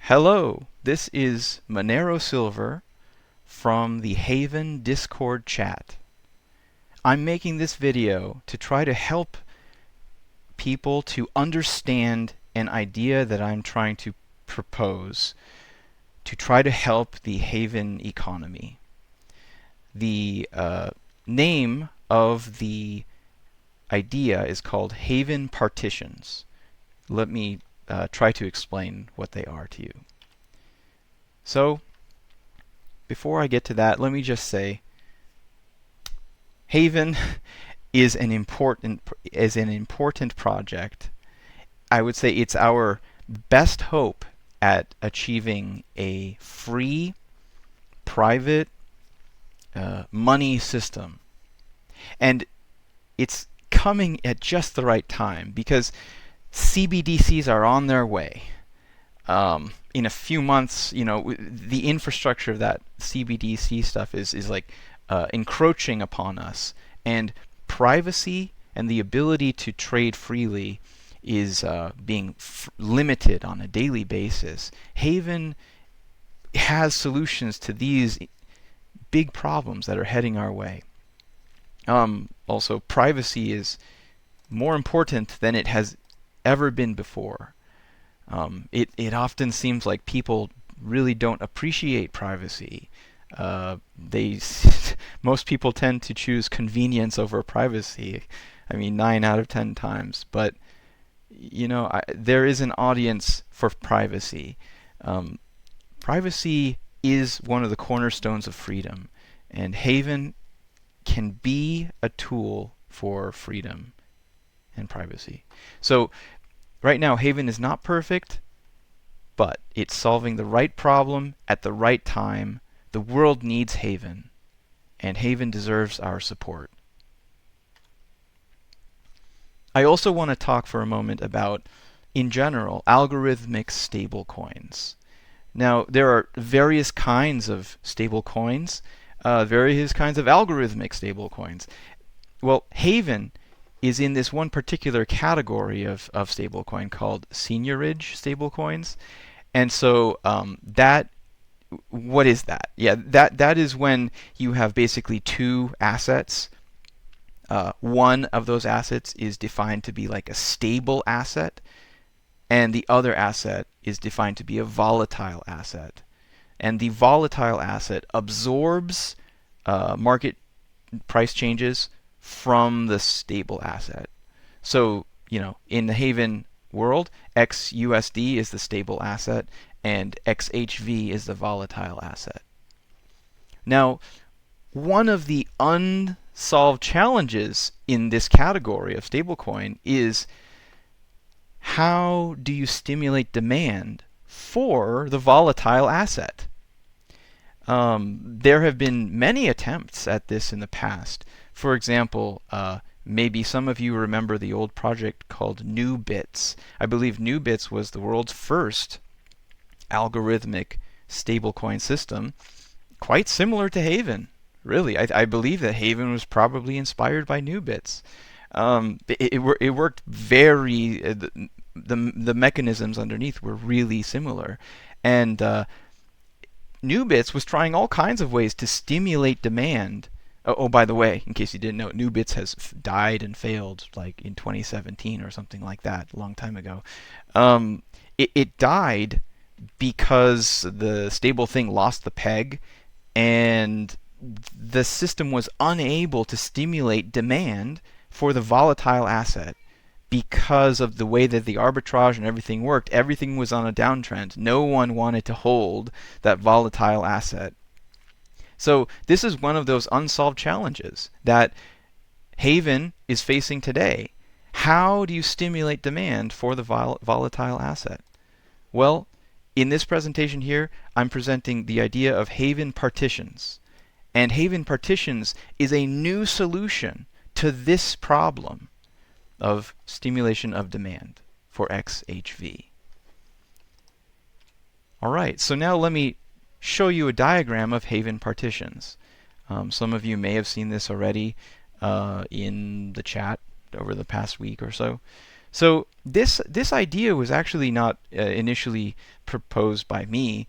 Hello, this is Monero Silver from the Haven Discord chat. I'm making this video to try to help people to understand an idea that I'm trying to propose to try to help the Haven economy. The name of the idea is called Haven Partitions. Let me try to explain what they are to you. So, before I get to that, let me just say Haven is an important project. I would say it's our best hope at achieving a free, private money system. And it's coming at just the right time because CBDCs are on their way. In a few months, the infrastructure of that CBDC stuff is like encroaching upon us, and privacy and the ability to trade freely is being limited on a daily basis. Haven has solutions to these big problems that are heading our way. Also, privacy is more important than it has ever been before. It often seems like people really don't appreciate privacy. Most people tend to choose convenience over privacy. I mean, 9 out of 10 times. But there is an audience for privacy. Privacy is one of the cornerstones of freedom, and Haven can be a tool for freedom and privacy. So right now, Haven is not perfect, but it's solving the right problem at the right time. The world needs Haven, and Haven deserves our support. I also want to talk for a moment about, in general, algorithmic stablecoins. Now, there are various kinds of stablecoins, various kinds of algorithmic stablecoins. Well, Haven is in this one particular category of stablecoin called seniorage stablecoins. And so what is that? Yeah, that is when you have basically two assets. One of those assets is defined to be like a stable asset, and the other asset is defined to be a volatile asset. And the volatile asset absorbs market price changes from the stable asset. So, in the Haven world, XUSD is the stable asset and XHV is the volatile asset. Now, one of the unsolved challenges in this category of stablecoin is how do you stimulate demand for the volatile asset? There have been many attempts at this in the past. For example, maybe some of you remember the old project called NewBits. I believe NewBits was the world's first algorithmic stablecoin system, quite similar to Haven. Really, I believe that Haven was probably inspired by NewBits. It worked very. The mechanisms underneath were really similar, and NewBits was trying all kinds of ways to stimulate demand. Oh, by the way, in case you didn't know, NewBits has died and failed like in 2017 or something like that, a long time ago. It died because the stable thing lost the peg, and the system was unable to stimulate demand for the volatile asset because of the way that the arbitrage and everything worked. Everything was on a downtrend. No one wanted to hold that volatile asset. So this is one of those unsolved challenges that Haven is facing today. How do you stimulate demand for the volatile asset? Well, in this presentation here, I'm presenting the idea of Haven Partitions. And Haven Partitions is a new solution to this problem of stimulation of demand for XHV. All right, so now let me show you a diagram of Haven Partitions. Some of you may have seen this already in the chat over the past week or so. So this idea was actually not initially proposed by me.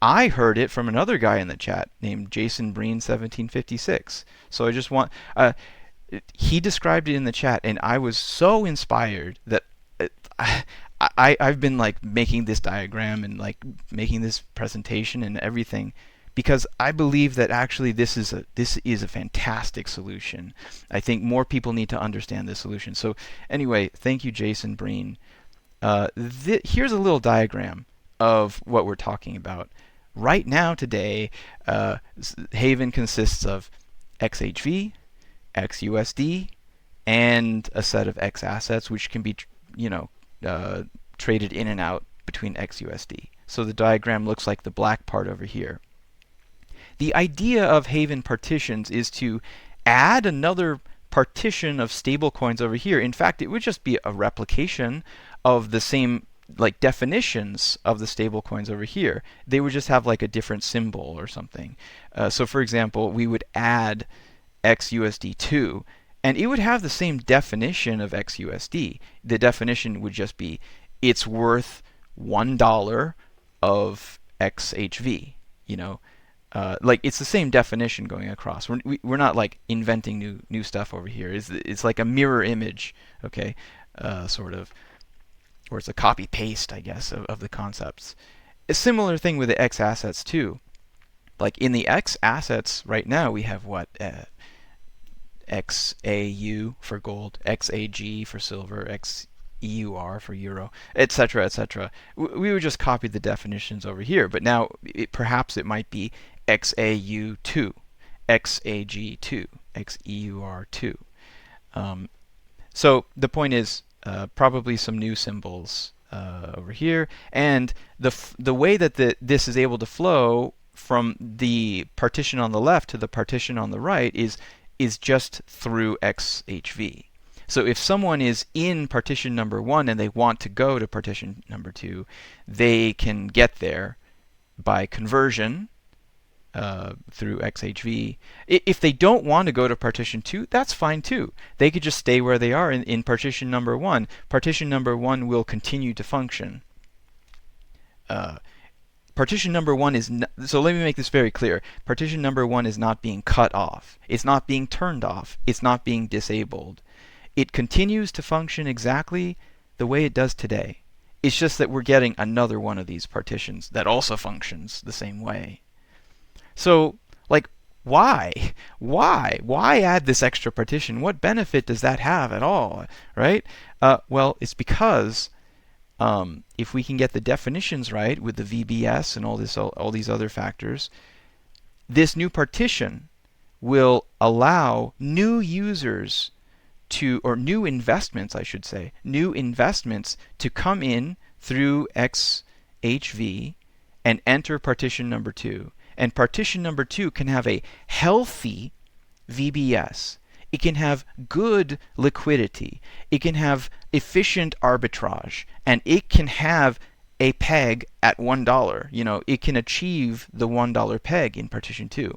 I heard it from another guy in the chat named Jason Breen 1756. So I just want he described it in the chat, and I was so inspired that uh, I've been like making this diagram and like making this presentation and everything because I believe that actually this is a fantastic solution. I think more people need to understand this solution. So anyway, thank you, Jason Breen. Here's a little diagram of what we're talking about. Right now, today, Haven consists of XHV, XUSD, and a set of X assets, which can be, traded in and out between XUSD. So the diagram looks like the black part over here. The idea of Haven partitions is to add another partition of stablecoins over here. In fact, it would just be a replication of the same like definitions of the stablecoins over here. They would just have like a different symbol or something. So for example, we would add XUSD2, and it would have the same definition of XUSD. The definition would just be it's worth $1 of XHV. Like it's the same definition going across. We're not like inventing new stuff over here. It's like a mirror image, okay, sort of, or it's a copy paste, I guess, of the concepts. A similar thing with the X assets too. Like in the X assets right now, we have what XAU for gold, XAG for silver, XEUR for euro, etc., etc. We would just copy the definitions over here, but now perhaps it might be XAU2, XAG2, XEUR2. So the point is probably some new symbols over here, and the way that this is able to flow from the partition on the left to the partition on the right is just through XHV. So if someone is in partition number 1 and they want to go to partition number 2, they can get there by conversion through XHV. If they don't want to go to partition 2, that's fine too. They could just stay where they are in partition number 1. Partition number 1 will continue to function. Partition number 1 is so let me make this very clear. Partition number 1 is not being cut off. It's not being turned off. It's not being disabled. It continues to function exactly the way it does today. It's just that we're getting another one of these partitions that also functions the same way. So, like, why? Why add this extra partition? What benefit does that have at all, right? Well, it's because if we can get the definitions right with the VBS and all these other factors, this new partition will allow new users or new investments, I should say, new investments to come in through XHV and enter partition number 2. And partition number 2 can have a healthy VBS. It can have good liquidity. It can have efficient arbitrage. And it can have a peg at $1. It can achieve the $1 peg in partition 2,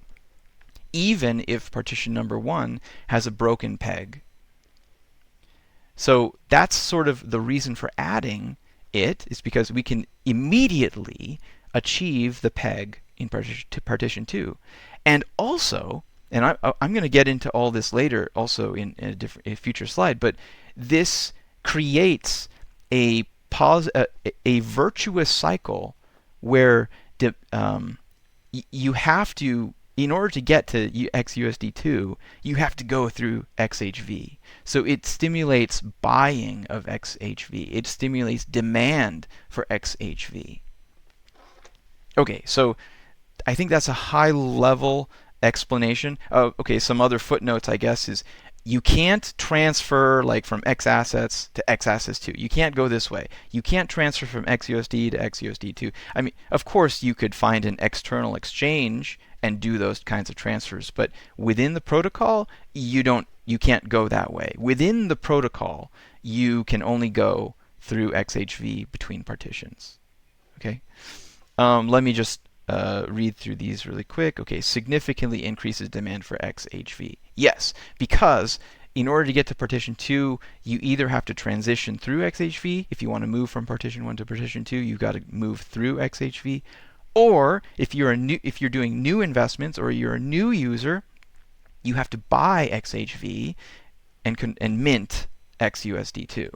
even if partition number 1 has a broken peg. So that's sort of the reason for adding it, is because we can immediately achieve the peg in partition 2. And also, and I'm going to get into all this later also in a future slide, but this creates a virtuous cycle where you have to, in order to get to XUSD2, you have to go through XHV. So it stimulates buying of XHV. It stimulates demand for XHV. Okay, so I think that's a high-level explanation. Okay, some other footnotes, I guess, is you can't transfer like from X assets to X assets 2. You can't go this way. You can't transfer from XUSD to XUSD2. I mean, of course, you could find an external exchange and do those kinds of transfers, but within the protocol, you can't go that way. Within the protocol, you can only go through XHV between partitions. Okay, let me just read through these really quick. Okay, significantly increases demand for XHV. Yes, because In order to get to partition 2, you either have to transition through XHV. If you want to move from partition 1 to partition 2, you've got to move through XHV. Or if you're doing new investments or you're a new user, you have to buy XHV and mint XUSD2.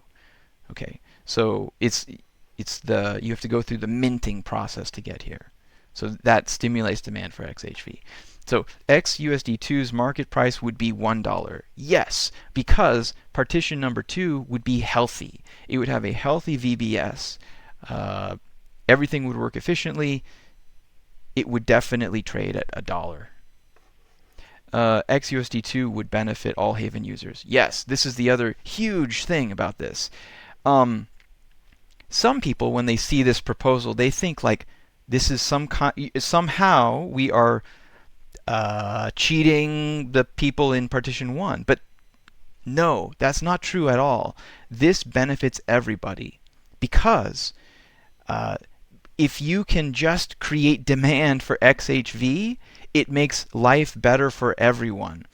Okay, so you have to go through the minting process to get here. So that stimulates demand for XHV. So XUSD2's market price would be $1. Yes, because partition number 2 would be healthy. It would have a healthy VBS. Everything would work efficiently. It would definitely trade at $1. XUSD2 would benefit all Haven users. Yes, this is the other huge thing about this. Some people, when they see this proposal, they think like this is somehow we are cheating the people in partition 1. But no, that's not true at all. This benefits everybody because if you can just create demand for XHV, it makes life better for everyone.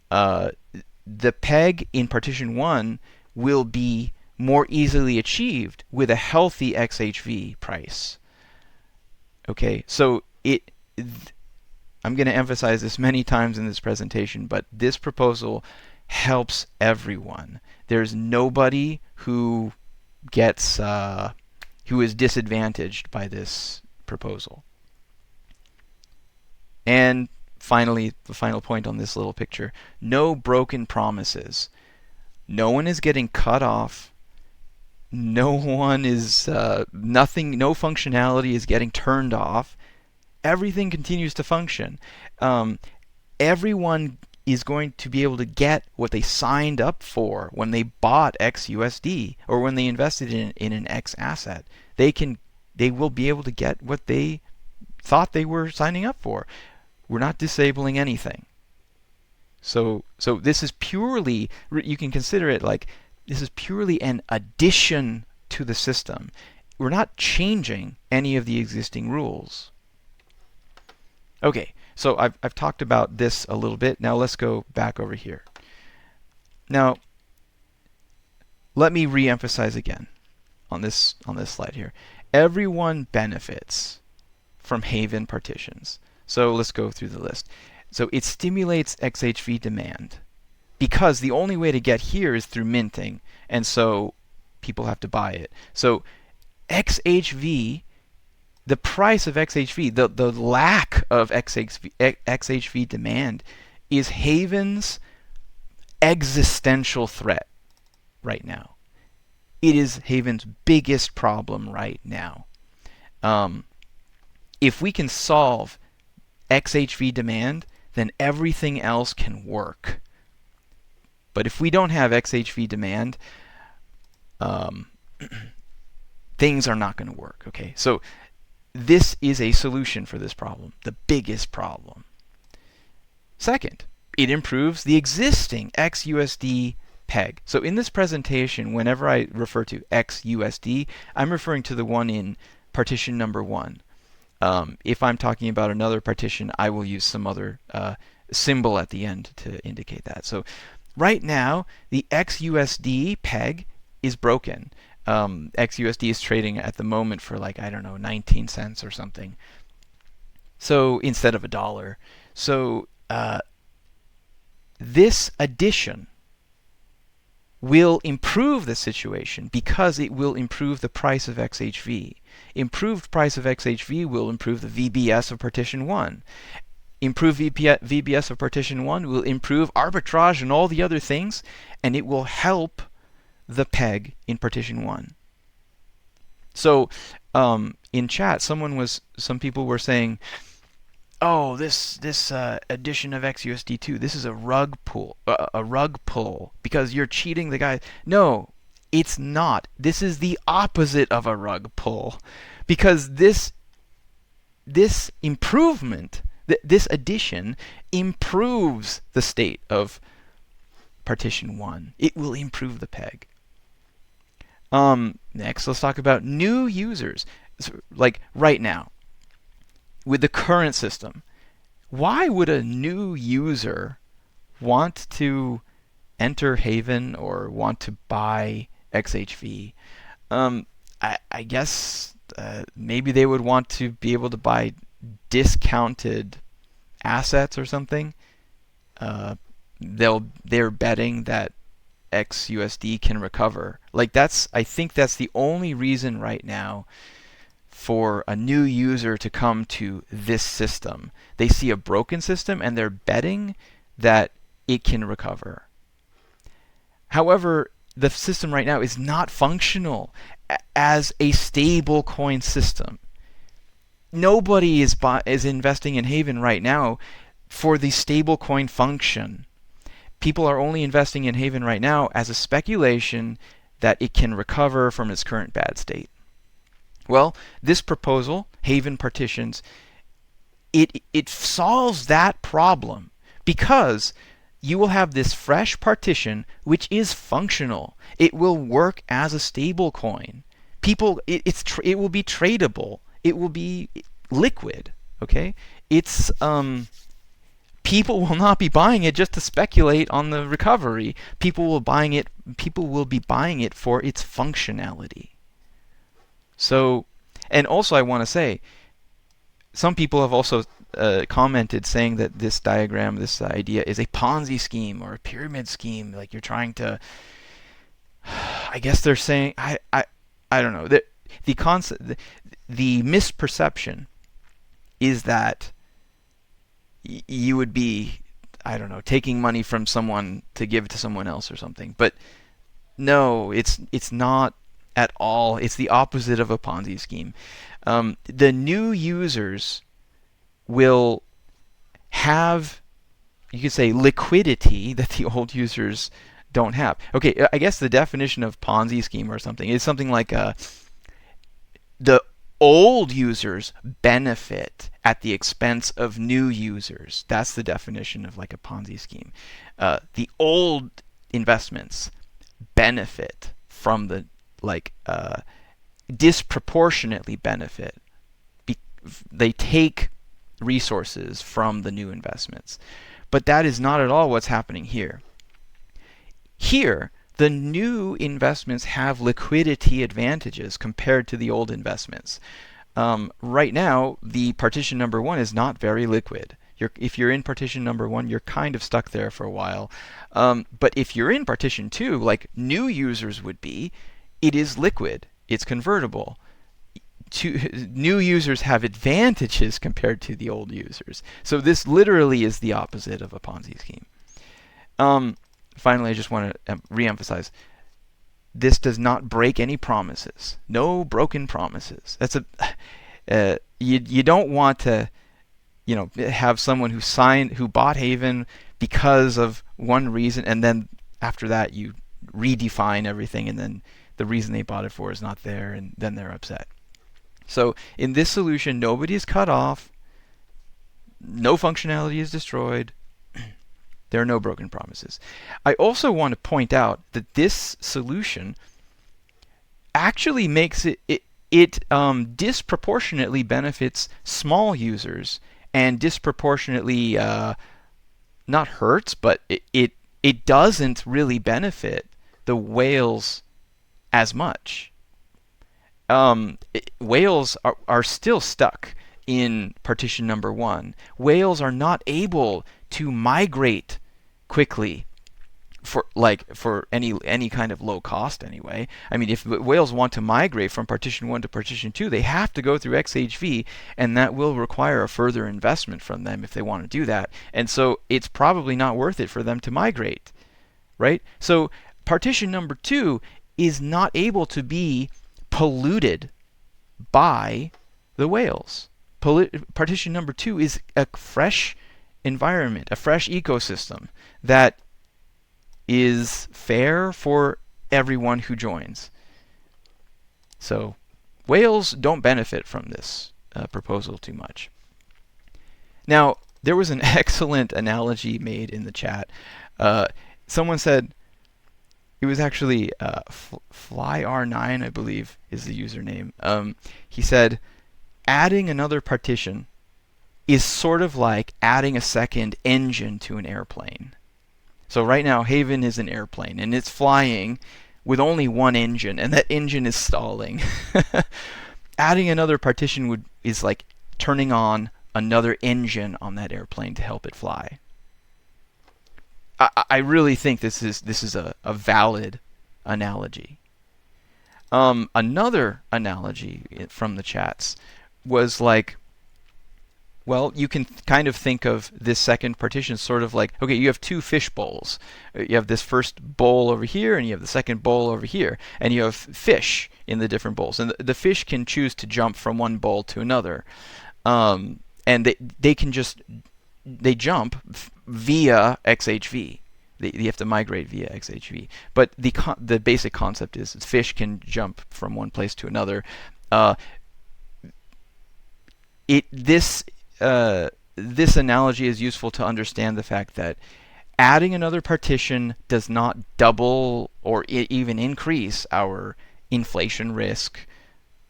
The peg in partition 1 will be more easily achieved with a healthy XHV price. Okay, so I'm going to emphasize this many times in this presentation, but this proposal helps everyone. There's nobody who gets who is disadvantaged by this proposal. And finally, the final point on this little picture, no broken promises. No one is getting cut off. No one is, no functionality is getting turned off. Everything continues to function. Everyone is going to be able to get what they signed up for when they bought XUSD or when they invested in an X asset. They will be able to get what they thought they were signing up for. We're not disabling anything. So this is purely, you can consider it like this is purely an addition to the system. We're not changing any of the existing rules. Okay, so I've talked about this a little bit. Now let's go back over here. Now, let me re-emphasize again on this slide here. Everyone benefits from Haven partitions. So let's go through the list. So it stimulates XHV demand because the only way to get here is through minting, and so people have to buy it. So XHV, the price of XHV, the lack of XHV demand is Haven's existential threat right now. It is Haven's biggest problem right now. If we can solve XHV demand, then everything else can work. But if we don't have XHV demand, things are not going to work. Okay, so this is a solution for this problem, the biggest problem. Second, it improves the existing XUSD peg. So in this presentation, whenever I refer to XUSD, I'm referring to the one in partition number 1. If I'm talking about another partition, I will use some other symbol at the end to indicate that. So right now, the XUSD peg is broken. XUSD is trading at the moment for like, I don't know, 19 cents or something. So instead of $1. So this addition will improve the situation because it will improve the price of XHV. Improved price of XHV will improve the VBS of partition 1. Improved VBS of partition 1 will improve arbitrage and all the other things, and it will help the peg in partition 1. So in chat, some people were saying, oh, this addition of XUSD2, this is a rug pull because you're cheating the guy. No, it's not. This is the opposite of a rug pull, because this improvement, this addition improves the state of partition 1. It will improve the peg. Next, let's talk about new users. So, like right now, with the current system, why would a new user want to enter Haven or want to buy XHV, I guess maybe they would want to be able to buy discounted assets or something. Uh, they're betting that XUSD can recover. Like I think that's the only reason right now for a new user to come to this system. They see a broken system and they're betting that it can recover. However, the system right now is not functional as a stable coin system. Nobody is investing in Haven right now for the stablecoin function. People are only investing in Haven right now as a speculation that it can recover from its current bad state. Well, this proposal, Haven Partitions, it solves that problem because you will have this fresh partition which is functional. It will work as a stable coin. It will be tradable. It will be liquid. Okay, it's people will not be buying it just to speculate on the recovery. People will be buying it for its functionality. So, and also I want to say, some people have also commented saying that this diagram, this idea, is a Ponzi scheme or a pyramid scheme. Like you're trying to, I guess they're saying, I don't know. The concept, the misperception is that you would be, I don't know, taking money from someone to give it to someone else or something. But no, it's not at all. It's the opposite of a Ponzi scheme. The new users will have, you could say, liquidity that the old users don't have. Okay, I guess the definition of Ponzi scheme or something is something like the old users benefit at the expense of new users. That's the definition of like a Ponzi scheme. The old investments benefit from the disproportionately benefit. They take resources from the new investments. But that is not at all what's happening here. Here, the new investments have liquidity advantages compared to the old investments. Right now, the partition number 1 is not very liquid. If you're in partition number 1, you're kind of stuck there for a while. But if you're in partition 2, like new users would be, it is liquid. It's convertible. New users have advantages compared to the old users. So this literally is the opposite of a Ponzi scheme. Finally, I just want to reemphasize, this does not break any promises. No broken promises. That's you don't want to, have someone who bought Haven because of one reason, and then after that you redefine everything, and then the reason they bought it for is not there, and then they're upset. So in this solution, nobody is cut off, no functionality is destroyed, there are no broken promises. I also want to point out that this solution actually makes it disproportionately benefits small users and disproportionately not hurts, but it doesn't really benefit the whales as much. Whales are still stuck in partition number 1. Whales are not able to migrate quickly for any kind of low cost anyway. I mean, if whales want to migrate from partition 1 to partition 2, they have to go through XHV, and that will require a further investment from them if they want to do that. And so it's probably not worth it for them to migrate, right? So partition number 2 is not able to be polluted by the whales. Partition number 2 is a fresh environment, a fresh ecosystem that is fair for everyone who joins. So whales don't benefit from this proposal too much. Now, there was an excellent analogy made in the chat. Someone said, it was actually FlyR9, I believe, is the username. He said, adding another partition is sort of like adding a second engine to an airplane. So right now, Haven is an airplane, and it's flying with only one engine, and that engine is stalling. Adding another partition is like turning on another engine on that airplane to help it fly. I really think this is a valid analogy. Another analogy from the chats was like, well, you can kind of think of this second partition sort of like, okay, you have two fish bowls. You have this first bowl over here, and you have the second bowl over here, and you have fish in the different bowls. And the fish can choose to jump from one bowl to another, and they jump via XHV. You have to migrate via XHV. But the basic concept is fish can jump from one place to another. This analogy is useful to understand the fact that adding another partition does not double or even increase our inflation risk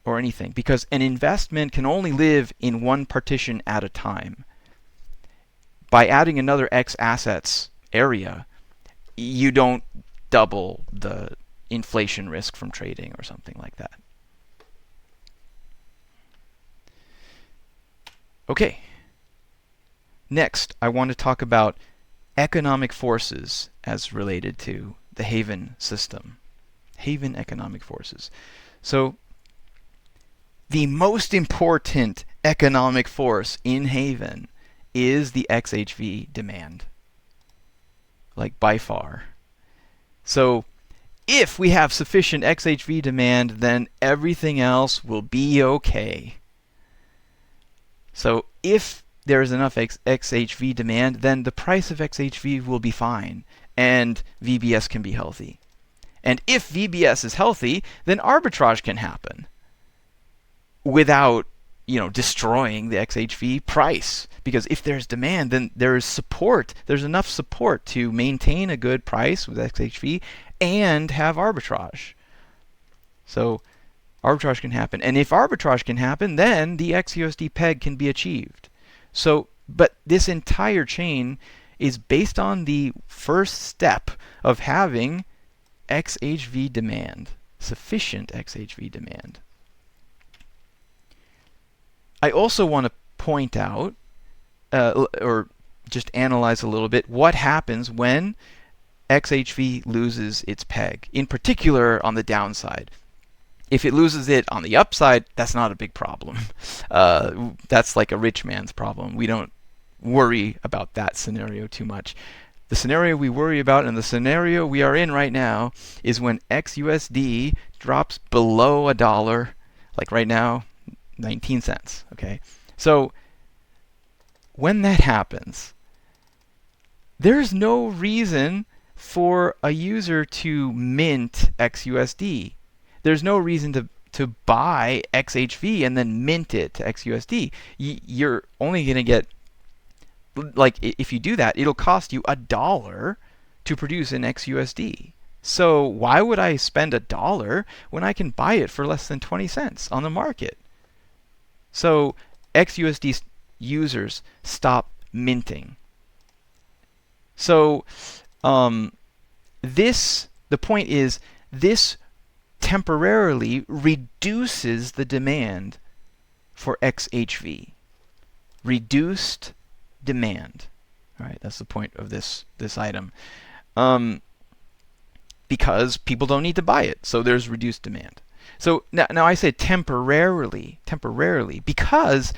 or anything, because an investment can only live in one partition at a time. By adding another X assets area, you don't double the inflation risk from trading or something like that. Okay. Next, I want to talk about economic forces as related to the Haven system. Haven economic forces. So, the most important economic force in Haven is the XHV demand. Like, by far. So, if we have sufficient XHV demand, then everything else will be okay. So, if there is enough XHV demand, then the price of XHV will be fine, and VBS can be healthy. And if VBS is healthy, then arbitrage can happen without, destroying the XHV price. Because if there's demand, then there is support. There's enough support to maintain a good price with XHV and have arbitrage. So arbitrage can happen. And if arbitrage can happen, then the XUSD peg can be achieved. So, but this entire chain is based on the first step of having XHV demand, sufficient XHV demand. I also want to point out, or just analyze a little bit, what happens when XHV loses its peg, in particular on the downside. If it loses it on the upside, that's not a big problem. That's like a rich man's problem. We don't worry about that scenario too much. The scenario we worry about, and the scenario we are in right now, is when XUSD drops below $1, like right now, 19 cents. Okay, so when that happens, there's no reason for a user to mint XUSD. There's no reason to buy XHV and then mint it to XUSD. You're only going to get, like, if you do that, it'll cost you $1 to produce an XUSD. So why would I spend $1 when I can buy it for less than 20 cents on the market? So XUSD users stop minting. So the point is, this temporarily reduces the demand for XHV. Reduced demand. All right, that's the point of this item. Because people don't need to buy it, so there's reduced demand. So now I say temporarily, because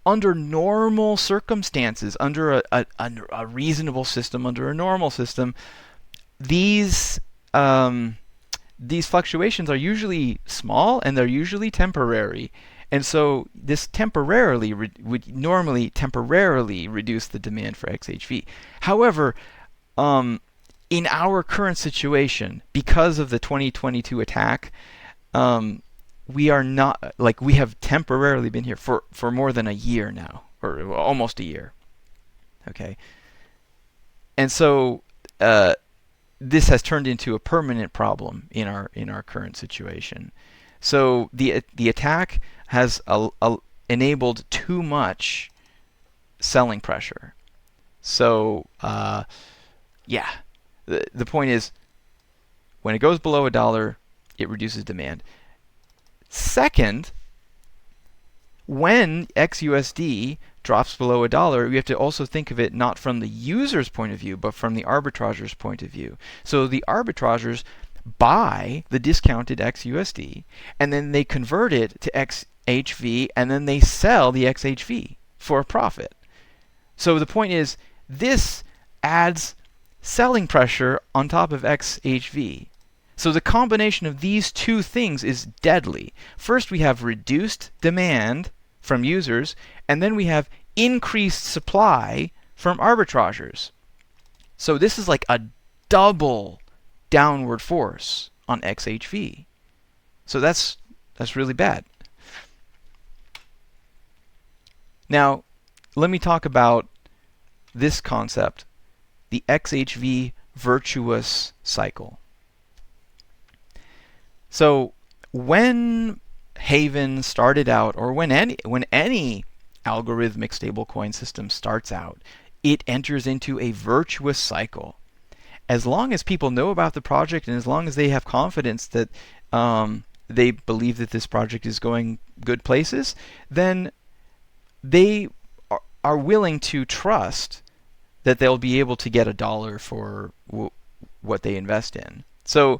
under normal circumstances, under a reasonable system, under a normal system, these fluctuations are usually small and they're usually temporary. And so this temporarily would normally temporarily reduce the demand for XHV. However, in our current situation, because of the 2022 attack, we are not, like, we have temporarily been here for more than a year now, or almost a year. Okay. And so this has turned into a permanent problem in our current situation. So the attack has enabled too much selling pressure. So yeah, the point is, when it goes below $1, it reduces demand. Second, when XUSD drops below $1, we have to also think of it not from the user's point of view, but from the arbitrager's point of view. So the arbitragers buy the discounted XUSD, and then they convert it to XHV, and then they sell the XHV for a profit. So the point is, this adds selling pressure on top of XHV. So the combination of these two things is deadly. First, we have reduced demand from users, and then we have increased supply from arbitragers. So this is like a double downward force on XHV. So that's really bad. Now, let me talk about this concept, the XHV virtuous cycle. So when Haven started out, or when any algorithmic stablecoin system starts out, it enters into a virtuous cycle. As long as people know about the project, and as long as they have confidence that they believe that this project is going good places, then they are willing to trust that they'll be able to get $1 for what they invest in. So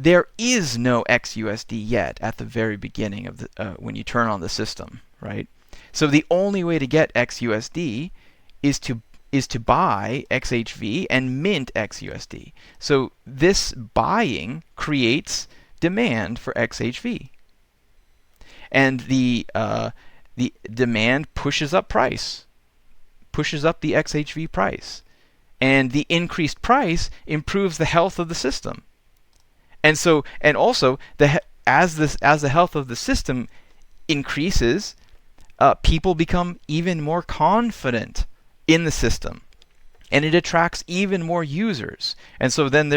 there is no XUSD yet at the very beginning of the when you turn on the system, right? So the only way to get XUSD is to buy XHV and mint XUSD. So this buying creates demand for XHV, and the demand pushes up price, pushes up the XHV price, and the increased price improves the health of the system. And so, and also, as the health of the system increases, people become even more confident in the system, and it attracts even more users. And so then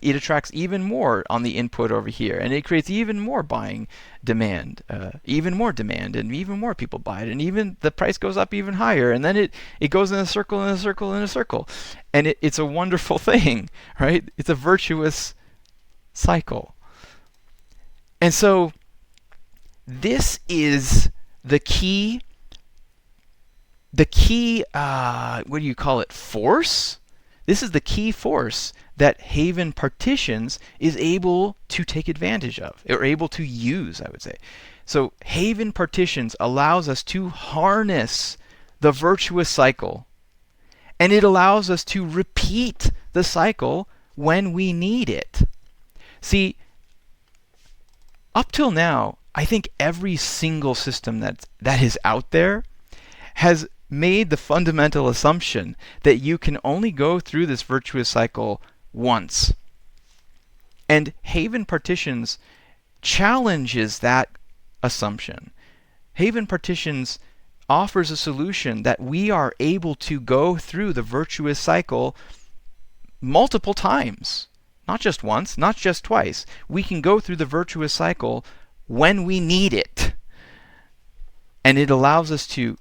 it attracts even more on the input over here, and it creates even more buying demand, even more demand, and even more people buy it, and even the price goes up even higher, and then it goes in a circle, in a circle, in a circle, and it's a wonderful thing, right? It's a virtuous cycle. And so this is the key what do you call it, force? This is the key force that Haven Partitions is able to take advantage of, or able to use, I would say. So Haven Partitions allows us to harness the virtuous cycle, and it allows us to repeat the cycle when we need it. See, up till now, I think every single system that is out there has made the fundamental assumption that you can only go through this virtuous cycle once. And Haven Partitions challenges that assumption. Haven Partitions offers a solution that we are able to go through the virtuous cycle multiple times. Not just once, not just twice. We can go through the virtuous cycle when we need it. And it allows us to,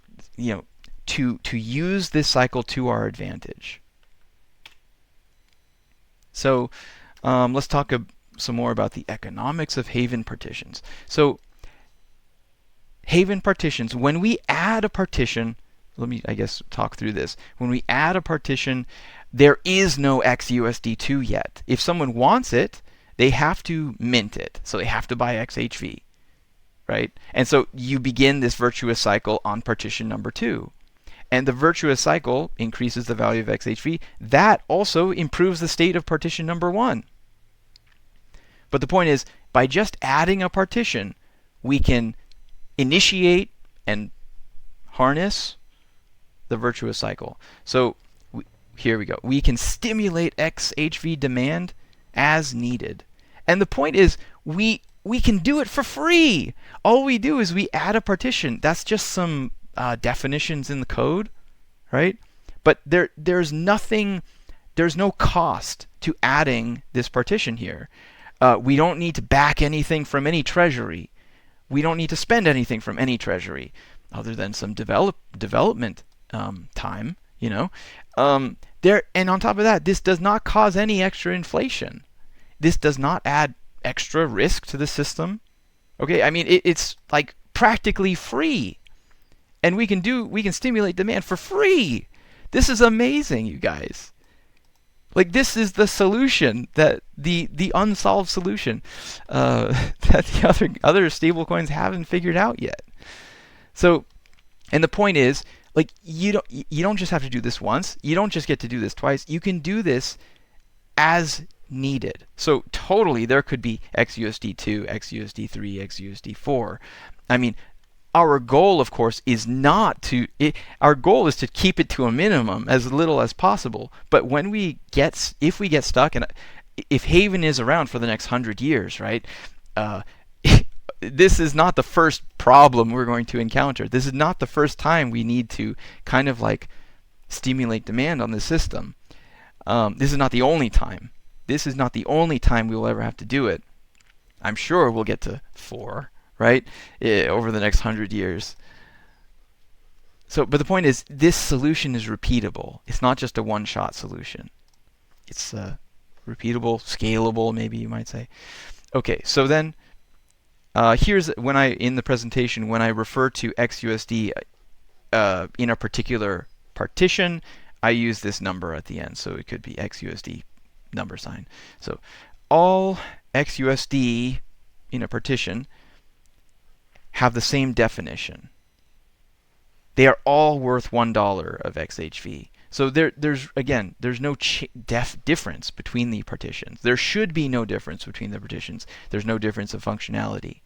to use this cycle to our advantage. So let's talk some more about the economics of Haven Partitions. So Haven Partitions, when we add a partition, let me, I guess, talk through this. When we add a partition, there is no XUSD2 yet. If someone wants it, they have to mint it. So they have to buy XHV, right? And so you begin this virtuous cycle on partition number 2. And the virtuous cycle increases the value of XHV. That also improves the state of partition number 1. But the point is, by just adding a partition, we can initiate and harness the virtuous cycle. So here we go. We can stimulate XHV demand as needed. And the point is, we can do it for free. All we do is we add a partition. That's just some definitions in the code, right? But there's no cost to adding this partition here. We don't need to back anything from any treasury. We don't need to spend anything from any treasury, other than some development time. you know. And on top of that, this does not cause any extra inflation. This does not add extra risk to the system. Okay, I mean it's like practically free, and we can stimulate demand for free. This is amazing, you guys. Like, this is the solution, that the unsolved solution that the other stablecoins haven't figured out yet. So, and the point is, like, you don't just have to do this once. You don't just get to do this twice. You can do this as needed. So totally, there could be XUSD2, XUSD3, XUSD4. I mean, our goal, of course, is not to. Our goal is to keep it to a minimum, as little as possible. But if we get stuck, and if Haven is around for the next 100 years, right? This is not the first problem we're going to encounter. This is not the first time we need to kind of like stimulate demand on the system. This is not the only time. This is not the only time we will ever have to do it. I'm sure we'll get to 4, right, over the next 100 years. So, but the point is, this solution is repeatable. It's not just a one-shot solution. It's repeatable, scalable, maybe you might say. Okay, so then here's in the presentation, when I refer to XUSD in a particular partition, I use this number at the end. So it could be XUSD number sign. So all XUSD in a partition have the same definition. They are all worth $1 of XHV. So there's no difference between the partitions. There should be no difference between the partitions. There's no difference of functionality.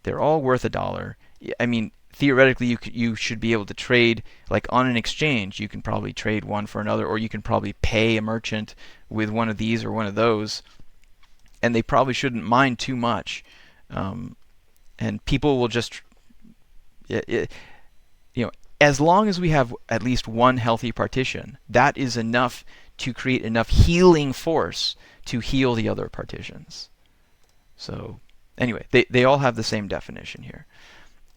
They're all worth $1. I mean, theoretically, you should be able to trade, like on an exchange. You can probably trade one for another, or you can probably pay a merchant with one of these or one of those, and they probably shouldn't mind too much. And people will just, as long as we have at least one healthy partition, that is enough to create enough healing force to heal the other partitions. So anyway, they all have the same definition here.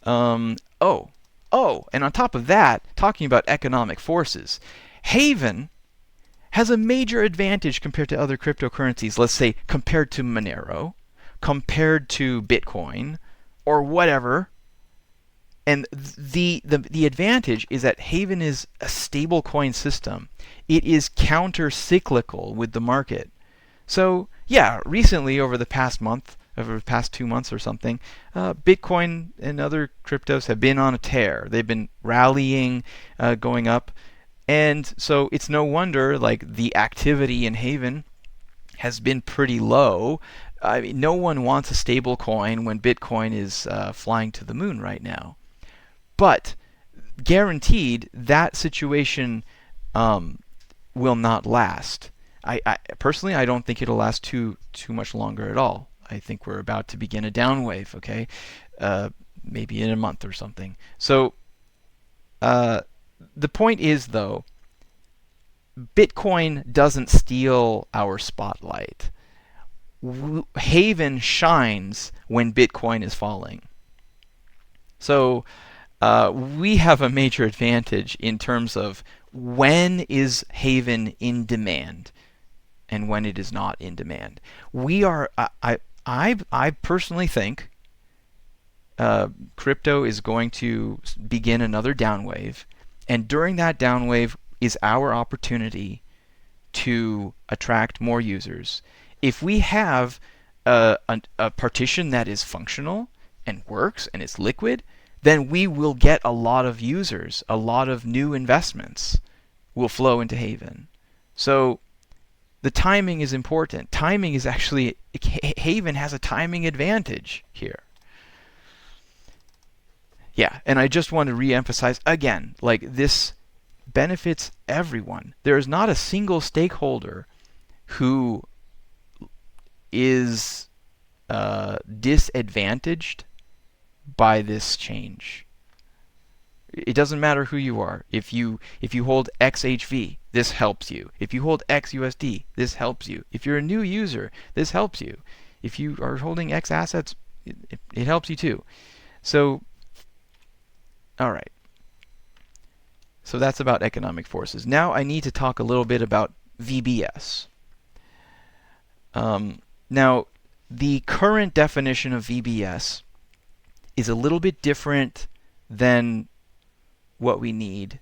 And on top of that, talking about economic forces, Haven has a major advantage compared to other cryptocurrencies. Let's say compared to Monero, compared to Bitcoin, or whatever. And the advantage is that Haven is a stablecoin system. It is counter-cyclical with the market. So yeah, recently, over the past 2 months or something, Bitcoin and other cryptos have been on a tear. They've been rallying, going up. And so it's no wonder like the activity in Haven has been pretty low. I mean, no one wants a stable coin when Bitcoin is flying to the moon right now. But guaranteed, that situation will not last. I personally, I don't think it'll last too much longer at all. I think we're about to begin a down wave, okay? Maybe in a month or something. So the point is, though, Bitcoin doesn't steal our spotlight. Haven shines when Bitcoin is falling. So we have a major advantage in terms of when is Haven in demand and when it is not in demand. I personally think crypto is going to begin another downwave, and during that downwave is our opportunity to attract more users. If we have a partition that is functional and works and is liquid, then we will get a lot of users. A lot of new investments will flow into Haven. So the timing is important. Timing is actually, Haven has a timing advantage here. Yeah, and I just want to re-emphasize again, like, this benefits everyone. There is not a single stakeholder who is disadvantaged by this change. It doesn't matter who you are. If you hold XHV, this helps you. If you hold XUSD, this helps you. If you're a new user, this helps you. If you are holding X assets, it helps you too. So, all right. So that's about economic forces. Now I need to talk a little bit about VBS. Now, the current definition of VBS is a little bit different than what we need,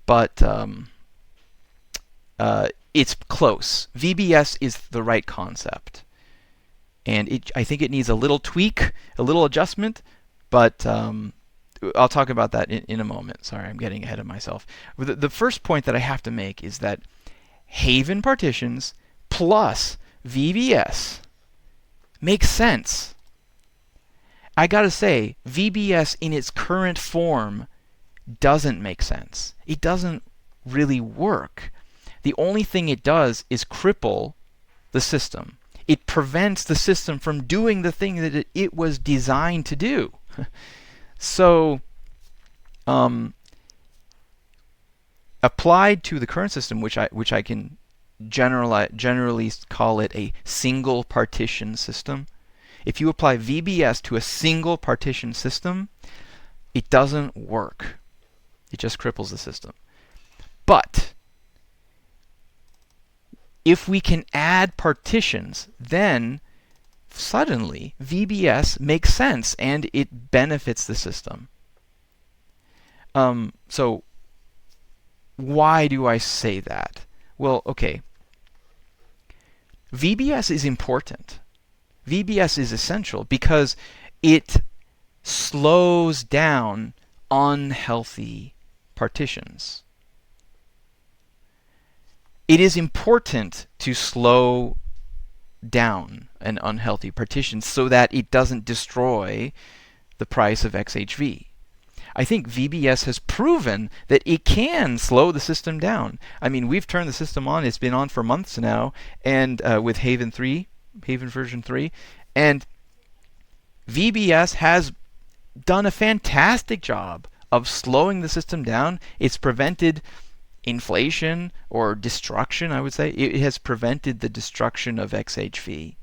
but it's close. VBS is the right concept. And I think it needs a little tweak, a little adjustment, but I'll talk about that in a moment. Sorry, I'm getting ahead of myself. The first point that I have to make is that Haven partitions plus VBS makes sense. I gotta say, VBS in its current form doesn't make sense. It doesn't really work. The only thing it does is cripple the system. It prevents the system from doing the thing that it was designed to do. So, applied to the current system, which I can generally call it a single partition system. If you apply VBS to a single partition system, it doesn't work. It just cripples the system. But if we can add partitions, then suddenly VBS makes sense and it benefits the system. So why do I say that? Well, okay. VBS is important. VBS is essential because it slows down unhealthy partitions. It is important to slow down an unhealthy partition so that it doesn't destroy the price of XHV. I think VBS has proven that it can slow the system down. I mean, we've turned the system on. It's been on for months now, and with Haven version 3, and VBS has done a fantastic job of slowing the system down. It's prevented inflation or destruction, I would say. It has prevented the destruction of XHV.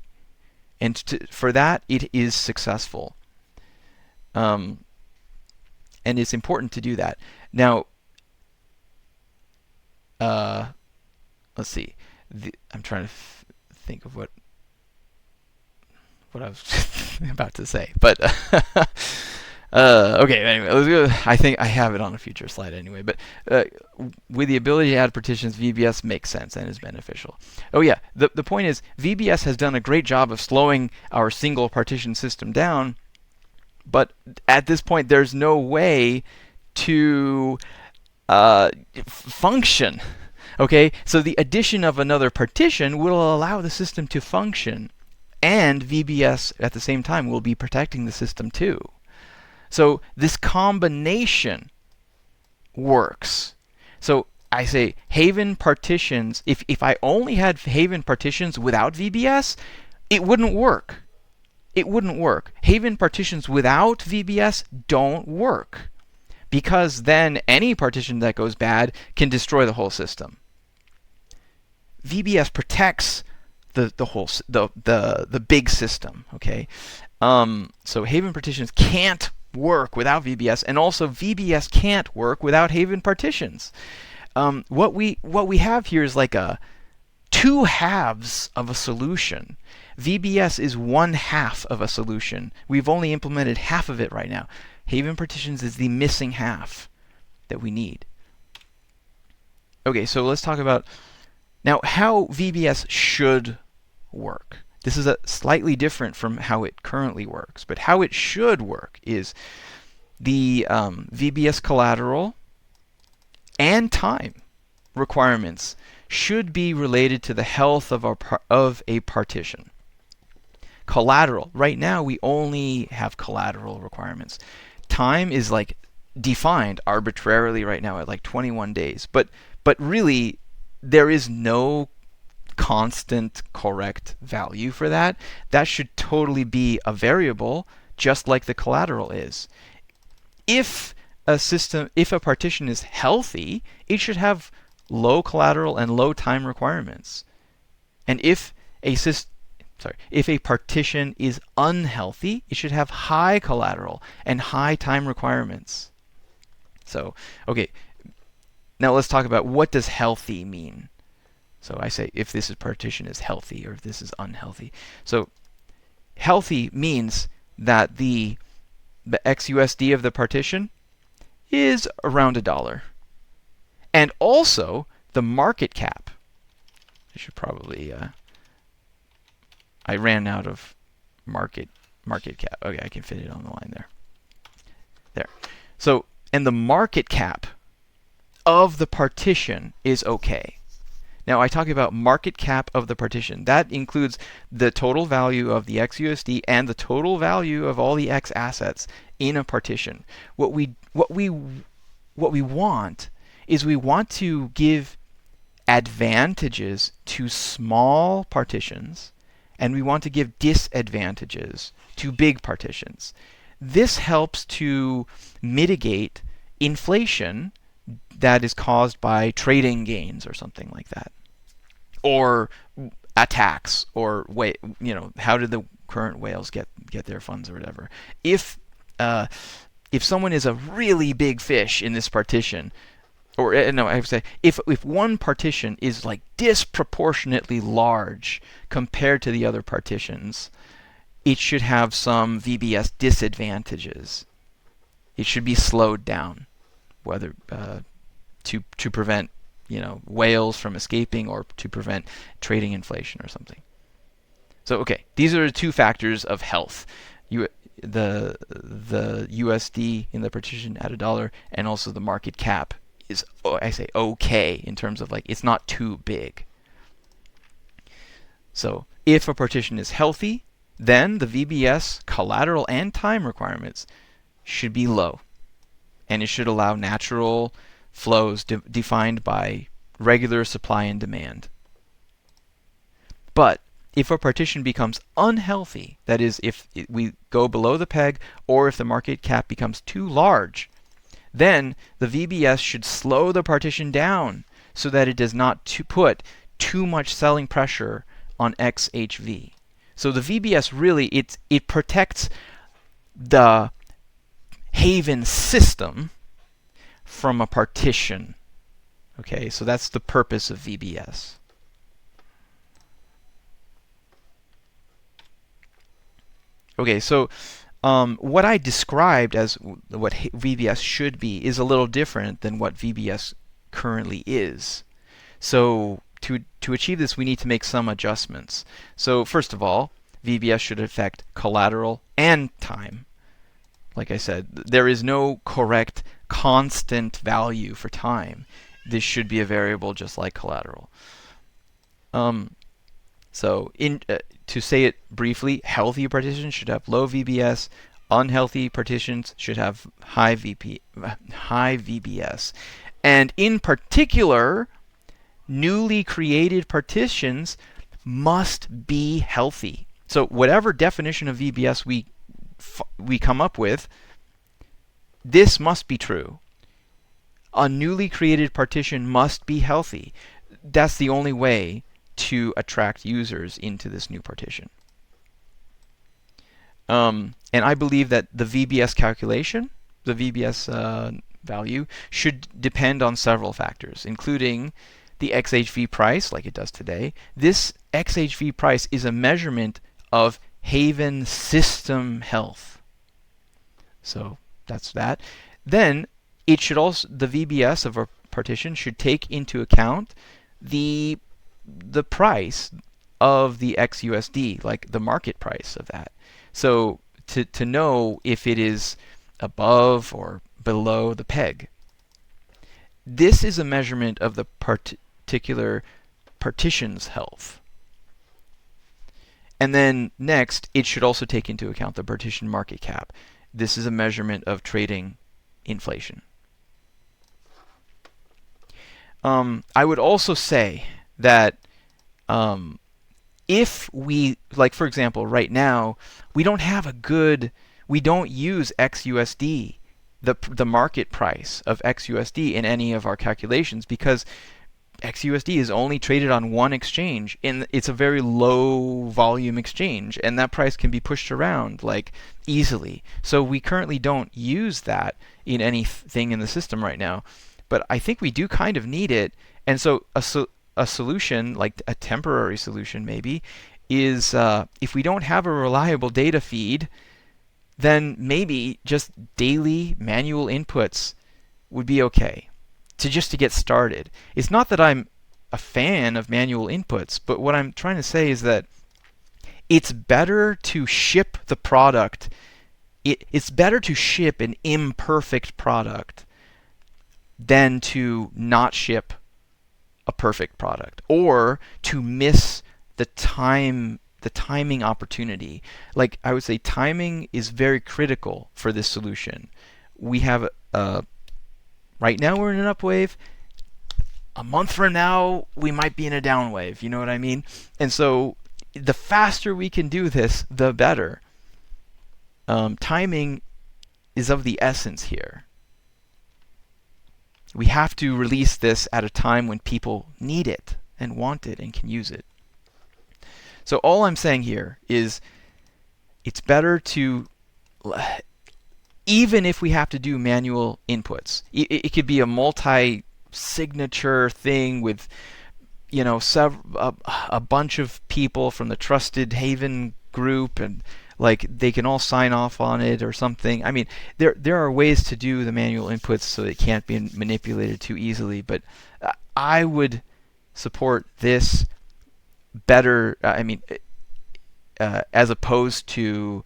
And for that, it is successful. And it's important to do that. Now, let's see. I'm trying to think of what I was about to say. But okay, anyway, let's go. I think I have it on a future slide anyway. But with the ability to add partitions, VBS makes sense and is beneficial. Oh yeah, the point is VBS has done a great job of slowing our single partition system down. But at this point, there's no way to function. Okay, so the addition of another partition will allow the system to function, and VBS at the same time will be protecting the system too. So this combination works. So I say Haven partitions. If I only had Haven partitions without VBS, it wouldn't work. It wouldn't work. Haven partitions without VBS don't work, because then any partition that goes bad can destroy the whole system. VBS protects the big system. Okay, so Haven partitions can't work without VBS, and also VBS can't work without Haven partitions. What we have here is like two halves of a solution. VBS is one half of a solution. We've only implemented half of it right now. Haven partitions is the missing half that we need. Okay, so let's talk about now how VBS should work. This is slightly different from how it currently works, but how it should work is the VBS collateral and time requirements should be related to the health of a partition. Collateral. Right now, we only have collateral requirements. Time is like defined arbitrarily right now at like 21 days. But really, there is no constant correct value for that. That should totally be a variable, just like the collateral is. If a partition is healthy, it should have low collateral and low time requirements. And if a partition is unhealthy, it should have high collateral and high time requirements. So, okay, Now let's talk about what does healthy mean. So I say if this partition is healthy or if this is unhealthy. So healthy means that the XUSD of the partition is around $1. And also the market cap. I should probably I ran out of market cap. Okay, I can fit it on the line there. There. So, and the market cap of the partition is okay. Now, I talk about market cap of the partition. That includes the total value of the XUSD and the total value of all the X assets in a partition. What we want is we want to give advantages to small partitions, and we want to give disadvantages to big partitions. This helps to mitigate inflation that is caused by trading gains or something like that, or attacks, or how did the current whales get their funds or whatever. If someone is a really big fish in this partition, or no, I would say if one partition is like disproportionately large compared to the other partitions, it should have some VBS disadvantages. It should be slowed down, whether to prevent whales from escaping or to prevent trading inflation or something. So okay, these are the two factors of health. The USD in the partition at $1, and also the market cap is, I say, okay in terms of like it's not too big. So if a partition is healthy, then the VBS collateral and time requirements should be low, and it should allow natural flows defined by regular supply and demand. But if a partition becomes unhealthy, that is, if we go below the peg or if the market cap becomes too large, then the VBS should slow the partition down so that it does not put too much selling pressure on XHV. So the VBS really, it protects the Haven system from a partition. Okay, so that's the purpose of VBS. Okay, so what I described as what VBS should be is a little different than what VBS currently is. So to achieve this, we need to make some adjustments. So first of all, VBS should affect collateral and time. Like I said, there is no correct constant value for time. This should be a variable just like collateral. So to say it briefly, healthy partitions should have low VBS. Unhealthy partitions should have high VBS. And in particular, newly created partitions must be healthy. So whatever definition of VBS we come up with, this must be true. A newly created partition must be healthy. That's the only way to attract users into this new partition. And I believe that the VBS calculation, the VBS value, should depend on several factors, including the XHV price, like it does today. This XHV price is a measurement of Haven system health. So that's that. Then it should also, the VBS of a partition should take into account the price of the XUSD, like the market price of that. So to know if it is above or below the peg. This is a measurement of the particular partition's health. And then next, it should also take into account the partition market cap. This is a measurement of trading inflation. I would also say that if we, like for example, right now, we don't use XUSD, the market price of XUSD in any of our calculations, because XUSD is only traded on one exchange, and it's a very low volume exchange, and that price can be pushed around like easily. So we currently don't use that in anything in the system right now. but I think we do kind of need it. And so a solution, like a temporary solution maybe, is if we don't have a reliable data feed, then maybe just daily manual inputs would be okay just to get started. It's not that I'm a fan of manual inputs, but what I'm trying to say is that it's better to ship the product. It's better to ship an imperfect product than to not ship a perfect product, or to miss the timing opportunity. Like I would say, timing is very critical for this solution. We have right now we're in an up wave. A month from now, we might be in a down wave. You know what I mean? And so the faster we can do this, the better. Timing is of the essence here. We have to release this at a time when people need it and want it and can use it. So all I'm saying here is it's better to, even if we have to do manual inputs, it could be a multi-signature thing with, you know, a bunch of people from the trusted Haven group, and like they can all sign off on it or something. I mean, there are ways to do the manual inputs so it can't be manipulated too easily, but I would support this better. As opposed to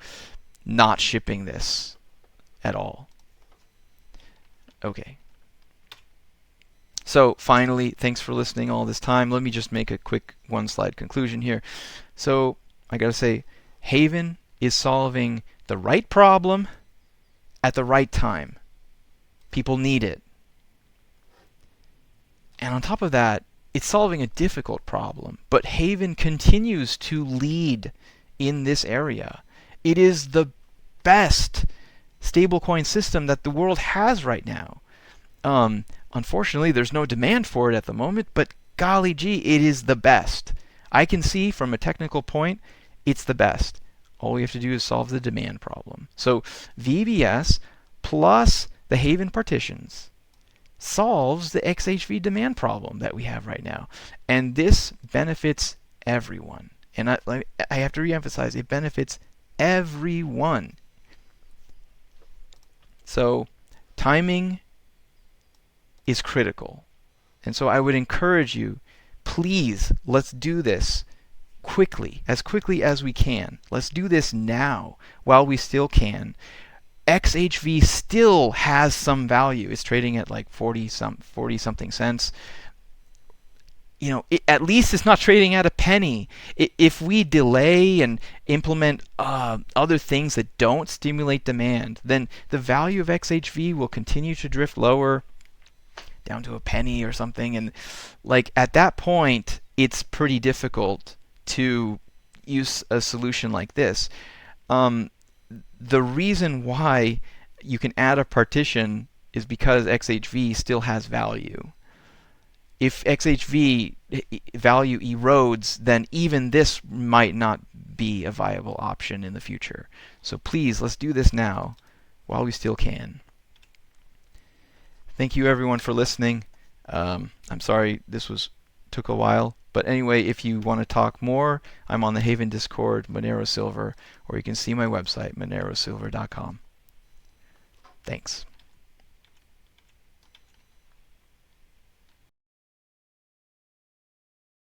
not shipping this at all. Okay. So finally, thanks for listening all this time. Let me just make a quick one-slide conclusion here. So I gotta say, Haven is solving the right problem at the right time. People need it. And on top of that, it's solving a difficult problem. But Haven continues to lead in this area. It is the best stablecoin system that the world has right now. Unfortunately, there's no demand for it at the moment, but golly gee, it is the best. I can see from a technical point, it's the best. All we have to do is solve the demand problem. So VBS plus the Haven partitions solves the XHV demand problem that we have right now. And this benefits everyone. And I have to reemphasize, it benefits everyone. So timing is critical. And so I would encourage you, please, let's do this quickly as we can. Let's do this now while we still can. XHV still has some value. It's trading at like 40 something cents. You know, at least it's not trading at a penny. If we delay and implement other things that don't stimulate demand, then the value of XHV will continue to drift lower, down to a penny or something. And like at that point, it's pretty difficult to use a solution like this. The reason why you can add a partition is because XHV still has value. If XHV value erodes, then even this might not be a viable option in the future. So please, let's do this now while we still can. Thank you everyone for listening. I'm sorry this took a while. But anyway, if you want to talk more, I'm on the Haven Discord, Monero Silver, or you can see my website, monerosilver.com. Thanks.